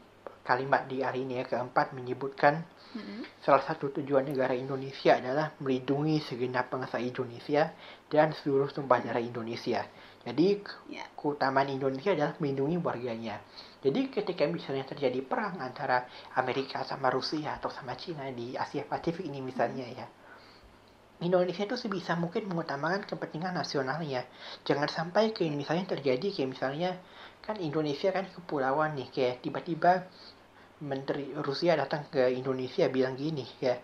kalimat di alinea keempat menyebutkan salah satu tujuan negara Indonesia adalah melindungi segenap bangsa Indonesia dan seluruh tumpah darah Indonesia. Jadi keutamaan Indonesia adalah melindungi warganya. Jadi ketika misalnya terjadi perang antara Amerika sama Rusia atau sama Cina di Asia Pasifik ini misalnya ya, Indonesia itu sebisa mungkin mengutamakan kepentingan nasionalnya. Jangan sampai kayak misalnya terjadi kayak misalnya kan Indonesia kan kepulauan nih, kayak tiba-tiba Menteri Rusia datang ke Indonesia bilang gini ya,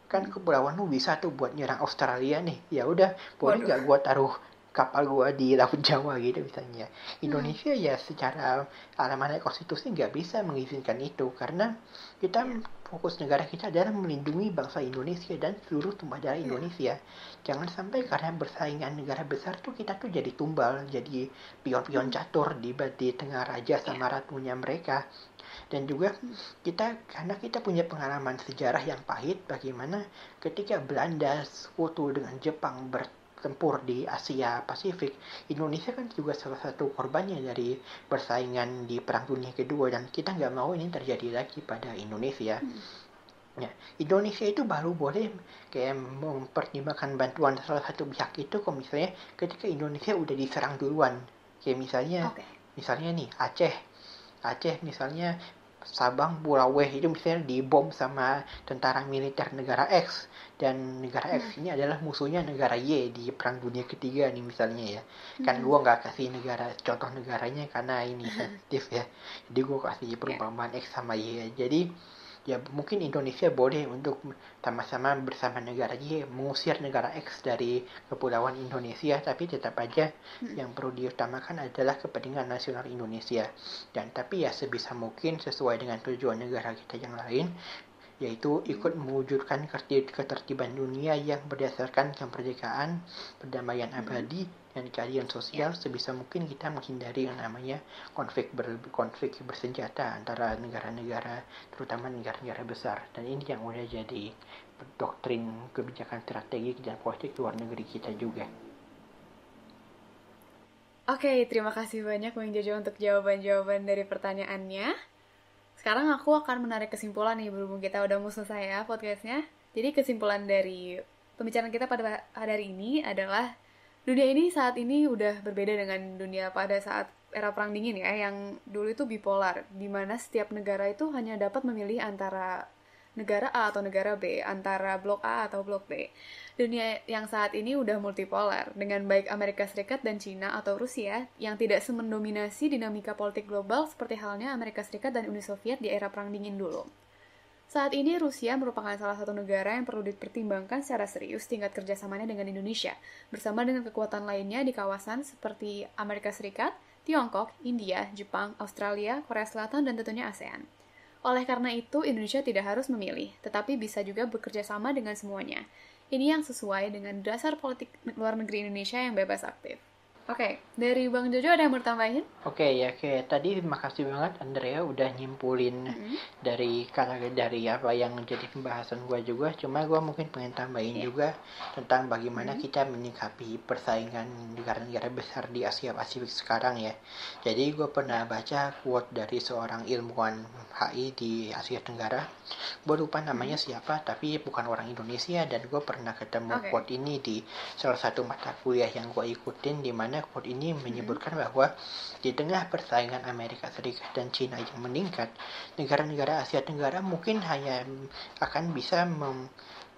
kan kepulauan lu bisa tuh buat nyerang Australia nih, ya udah boleh nggak gua taruh kapal gua di Laut Jawa gitu misalnya. Indonesia ya secara amanat konstitusi nggak bisa mengizinkan itu karena kita fokus negara kita adalah melindungi bangsa Indonesia dan seluruh tumpah darah Indonesia. Jangan sampai karena bersaingan negara besar tuh kita tuh jadi tumbal, jadi pion-pion catur di tengah raja sama ratunya mereka. Dan juga karena kita punya pengalaman sejarah yang pahit bagaimana ketika Belanda sekutu dengan Jepang bertempur di Asia Pasifik, Indonesia kan juga salah satu korbannya dari persaingan di Perang Dunia Kedua dan kita nggak mau ini terjadi lagi pada Indonesia. Ya, Indonesia itu baru boleh kayak mempertimbangkan bantuan salah satu pihak itu kalau misalnya ketika Indonesia udah diserang duluan. Kayak misalnya nih Aceh misalnya Sabang, Pulau itu misalnya dibom sama tentara militer negara X dan negara X ini adalah musuhnya negara Y di Perang Dunia Ketiga nih misalnya ya. Kan gua nggak kasih contoh negaranya karena ini sensitif ya. Jadi gua kasih perumpamaan X sama Y. Jadi ya mungkin Indonesia boleh untuk sama-sama bersama negara Y mengusir negara X dari kepulauan Indonesia, tapi tetap aja yang perlu diutamakan adalah kepentingan nasional Indonesia. Dan tapi ya sebisa mungkin sesuai dengan tujuan negara kita yang lain, yaitu ikut mewujudkan ketertiban dunia yang berdasarkan kemerdekaan, perdamaian abadi, dan keadilan sosial. Sebisa mungkin kita menghindari yang namanya konflik bersenjata antara negara-negara, terutama negara-negara besar. Dan ini yang udah jadi doktrin kebijakan strategik dan politik luar negeri kita juga. Oke, terima kasih banyak Bang Jojo untuk jawaban-jawaban dari pertanyaannya. Sekarang aku akan menarik kesimpulan nih, berhubung kita udah mau selesai ya podcastnya. Jadi kesimpulan dari pembicaraan kita pada hari ini adalah dunia ini saat ini udah berbeda dengan dunia pada saat era Perang Dingin ya, yang dulu itu bipolar, di mana setiap negara itu hanya dapat memilih antara negara A atau negara B, antara blok A atau blok B. Dunia yang saat ini udah multipolar, dengan baik Amerika Serikat dan Cina atau Rusia yang tidak semendominasi dinamika politik global seperti halnya Amerika Serikat dan Uni Soviet di era Perang Dingin dulu. Saat ini Rusia merupakan salah satu negara yang perlu dipertimbangkan secara serius tingkat kerjasamanya dengan Indonesia, bersama dengan kekuatan lainnya di kawasan seperti Amerika Serikat, Tiongkok, India, Jepang, Australia, Korea Selatan, dan tentunya ASEAN. Oleh karena itu, Indonesia tidak harus memilih, tetapi bisa juga bekerja sama dengan semuanya. Ini yang sesuai dengan dasar politik luar negeri Indonesia yang bebas aktif. Oke, dari Bang Jojo ada yang mau tambahin? Oke, tadi makasih banget Andrea udah nyimpulin dari apa yang menjadi pembahasan gue juga. Cuma gue mungkin pengen tambahin juga tentang bagaimana kita menyikapi persaingan negara-negara besar di Asia Pasifik sekarang ya. Jadi gue pernah baca quote dari seorang ilmuwan HI di Asia Tenggara. Gue lupa namanya siapa, tapi bukan orang Indonesia, dan gue pernah ketemu quote ini di salah satu mata kuliah yang gue ikutin, di mana quote ini menyebutkan bahwa di tengah persaingan Amerika Serikat dan Cina yang meningkat, negara-negara Asia Tenggara mungkin hanya akan bisa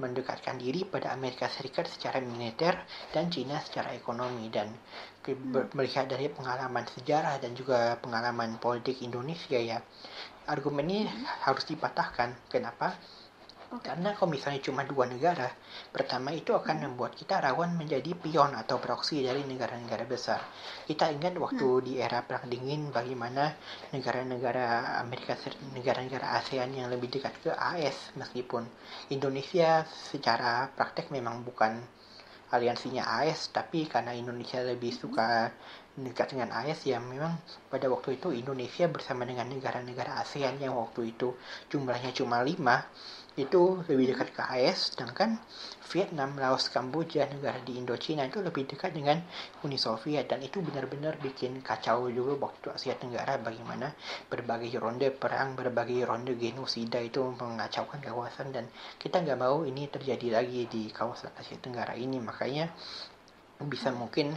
mendekatkan diri pada Amerika Serikat secara militer dan Cina secara ekonomi. Dan melihat dari pengalaman sejarah dan juga pengalaman politik Indonesia ya, argumen ini harus dipatahkan. Kenapa? Karena kalau misalnya cuma dua negara, pertama itu akan membuat kita rawan menjadi pion atau proksi dari negara-negara besar. Kita ingat waktu di era Perang Dingin bagaimana negara-negara negara-negara ASEAN yang lebih dekat ke AS, meskipun Indonesia secara praktek memang bukan aliansinya AS, tapi karena Indonesia lebih suka dekat dengan AS, ya memang pada waktu itu Indonesia bersama dengan negara-negara ASEAN yang waktu itu jumlahnya cuma 5 itu lebih dekat ke AS, sedangkan Vietnam, Laos, Kamboja, negara di Indochina itu lebih dekat dengan Uni Soviet, dan itu benar-benar bikin kacau juga waktu itu Asia Tenggara, bagaimana berbagai ronde perang, berbagai ronde genosida itu mengacaukan kawasan, dan kita nggak mau ini terjadi lagi di kawasan Asia Tenggara ini. Makanya bisa mungkin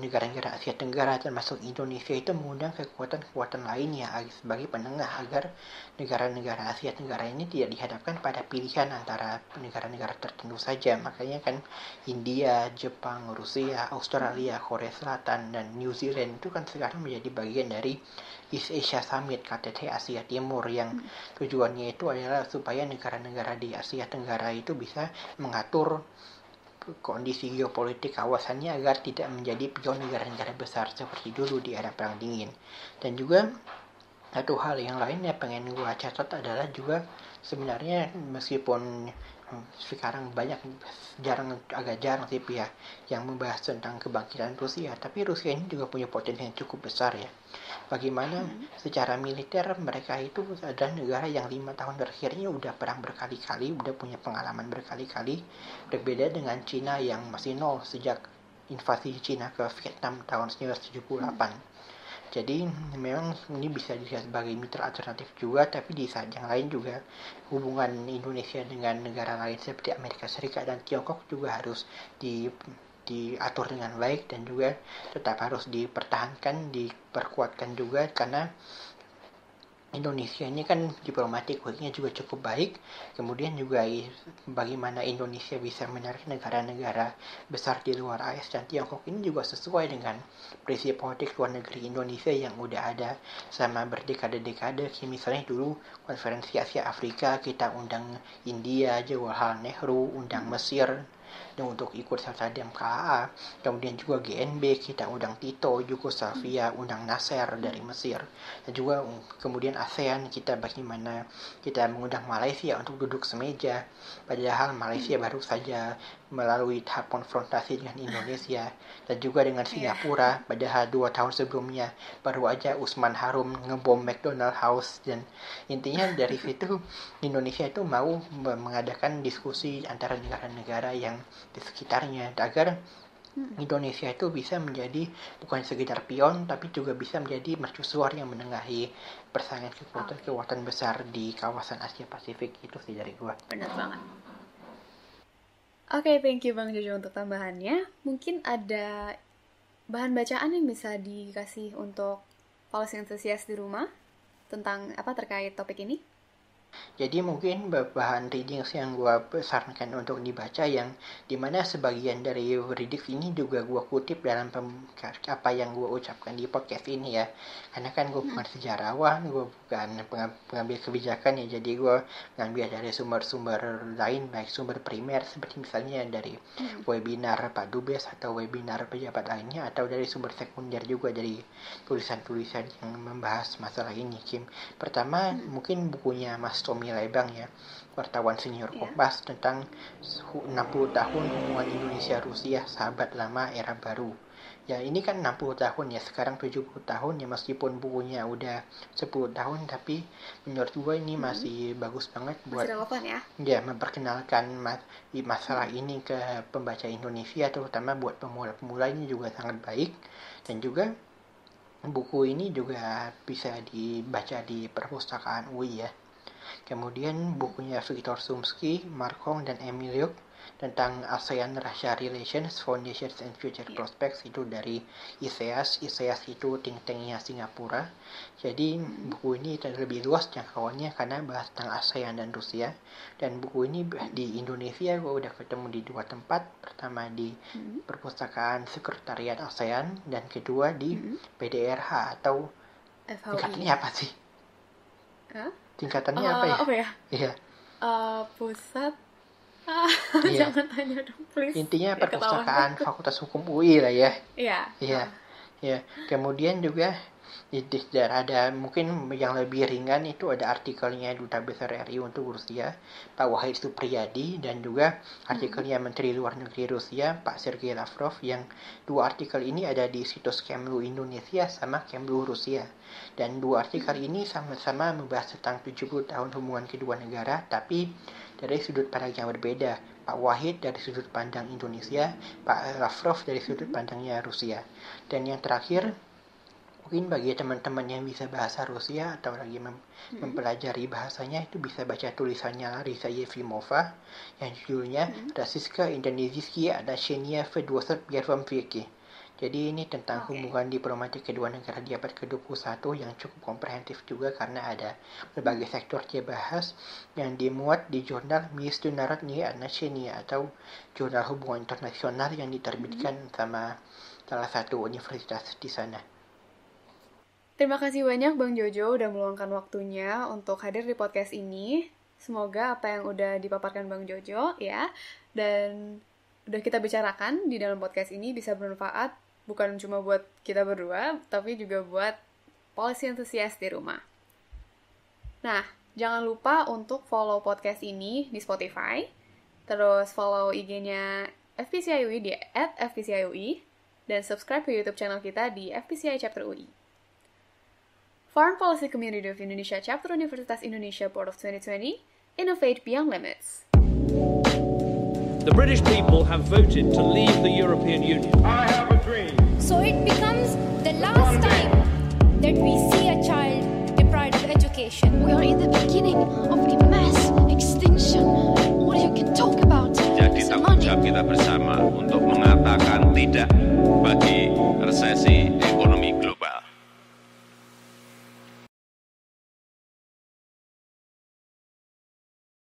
negara-negara Asia Tenggara termasuk Indonesia itu mengundang kekuatan-kekuatan lainnya sebagai penengah agar negara-negara Asia Tenggara ini tidak dihadapkan pada pilihan antara negara-negara tertentu saja. Makanya kan India, Jepang, Rusia, Australia, Korea Selatan, dan New Zealand itu kan sekarang menjadi bagian dari East Asia Summit KTT Asia Timur, yang tujuannya itu adalah supaya negara-negara di Asia Tenggara itu bisa mengatur kondisi geopolitik kawasannya agar tidak menjadi pion negara-negara besar seperti dulu di era Perang Dingin. Dan juga satu hal yang lain yang pengen gue catat adalah juga sebenarnya meskipun sekarang agak jarang sih ya yang membahas tentang kebangkitan Rusia, tapi Rusia ini juga punya potensi yang cukup besar ya. Bagaimana secara militer mereka itu adalah negara yang 5 tahun terakhirnya udah perang berkali-kali, udah punya pengalaman berkali-kali, berbeda dengan Cina yang masih nol sejak invasi Cina ke Vietnam tahun 1978. Jadi memang ini bisa dilihat sebagai mitra alternatif juga, tapi di saat yang lain juga hubungan Indonesia dengan negara lain seperti Amerika Serikat dan Tiongkok juga harus diatur dengan baik, dan juga tetap harus dipertahankan, diperkuatkan juga, karena Indonesia ini kan diplomatik politiknya juga cukup baik. Kemudian juga bagaimana Indonesia bisa menarik negara-negara besar di luar AS dan Tiongkok ini juga sesuai dengan prinsip politik luar negeri Indonesia yang udah ada sama berdekade-dekade. Misalnya dulu konferensi Asia Afrika kita undang India, Jawaharlal Nehru, undang Mesir dan untuk ikut serta dalam KAA. Kemudian juga GNB kita undang Tito, Yugoslavia undang Nasser dari Mesir. Dan juga kemudian ASEAN kita bagaimana kita mengundang Malaysia untuk duduk semeja, padahal Malaysia baru saja melalui tahap konfrontasi dengan Indonesia. Dan juga dengan Singapura, padahal 2 tahun sebelumnya baru aja Usman Harum ngebom McDonald House. Dan intinya dari situ Indonesia itu mau mengadakan diskusi antara negara-negara yang di sekitarnya agar Indonesia itu bisa menjadi bukan sekedar pion, tapi juga bisa menjadi mercusuar yang menengahi persaingan kekuatan besar di kawasan Asia Pasifik. Itu sih dari gua. Benar banget. Oke, thank you Bang Jojo untuk tambahannya. Mungkin ada bahan bacaan yang bisa dikasih untuk policy enthusiast di rumah tentang terkait topik ini? Jadi mungkin bahan readings yang gue sarankan untuk dibaca yang dimana sebagian dari readings ini juga gue kutip dalam apa yang gue ucapkan di podcast ini ya. Karena kan gue bukan sejarawan, gue bukan pengambil kebijakan ya, jadi gue ngambil dari sumber-sumber lain, baik sumber primer seperti misalnya dari webinar Pak Dubes atau webinar pejabat lainnya, atau dari sumber sekunder juga dari tulisan-tulisan yang membahas masalah ini. Kim, pertama mungkin bukunya Mas Tommy Lebang ya, wartawan senior Kompas tentang 60 tahun hubungan Indonesia-Rusia, sahabat lama era baru. Ya ini kan 60 tahun ya, sekarang 70 tahun ya, meskipun bukunya udah 10 tahun, tapi menurut gue ini masih bagus banget buat masih relevan ya memperkenalkan masalah ini ke pembaca Indonesia, terutama buat pemula-pemula ini juga sangat baik. Dan juga buku ini juga bisa dibaca di perpustakaan UI ya. Kemudian bukunya Victor Sumsky, Mark Hong, dan Emil Yuk tentang ASEAN Russia Relations, Foundations and Future Prospects itu dari ISEAS. ISEAS itu think tanknya Singapura. Jadi buku ini lebih luas jangkauannya karena bahas tentang ASEAN dan Rusia. Dan buku ini di Indonesia gue udah ketemu di 2 tempat. Pertama di perpustakaan Sekretariat ASEAN, dan kedua di PDRH atau FHI. tingkatannya apa sih? Tingkatannya apa ya? Apa ya? Iya. Pusat. Iya. Jangan tanya dong, please. Intinya Ya, ketahuan. perpustakaan Fakultas Hukum UI lah ya. Iya. Iya. Ya, kemudian juga ada mungkin yang lebih ringan itu ada artikelnya Duta Besar RI untuk Rusia, Pak Wahid Supriyadi, dan juga artikelnya Menteri Luar Negeri Rusia, Pak Sergei Lavrov, yang dua artikel ini ada di situs Kemlu Indonesia sama Kemlu Rusia. Dan dua artikel ini sama-sama membahas tentang 70 tahun hubungan kedua negara, tapi dari sudut pandang yang berbeda. Pak Wahid dari sudut pandang Indonesia, Pak Lavrov dari sudut pandangnya Rusia. Dan yang terakhir, mungkin bagi teman-teman yang bisa bahasa Rusia atau lagi mempelajari bahasanya, itu bisa baca tulisannya Larisa Yefimova yang judulnya Российско Индонезийские отношения в 21 веке. Jadi ini tentang hubungan diplomatik kedua negara di abad ke-21 yang cukup komprehensif juga karena ada berbagai sektor dia bahas yang dimuat di jurnal Международные отношения atau jurnal hubungan internasional yang diterbitkan sama salah satu universitas di sana. Terima kasih banyak Bang Jojo udah meluangkan waktunya untuk hadir di podcast ini. Semoga apa yang udah dipaparkan Bang Jojo ya, dan udah kita bicarakan di dalam podcast ini bisa bermanfaat bukan cuma buat kita berdua, tapi juga buat policy enthusiast di rumah. Nah, jangan lupa untuk follow podcast ini di Spotify, terus follow IG-nya FPCI UI di @FPCIUI, dan subscribe ke YouTube channel kita di FPCI Chapter UI. Foreign Policy Community of Indonesia Chapter Universitas Indonesia Board of 2020, Innovate Beyond Limits. The British people have voted to leave the European Union. I have a dream. So it becomes the last time that we see a child deprived of education. We are in the beginning of a mass extinction. All you can talk about Jadi is tanggung money. jawab kita bersama untuk mengatakan tidak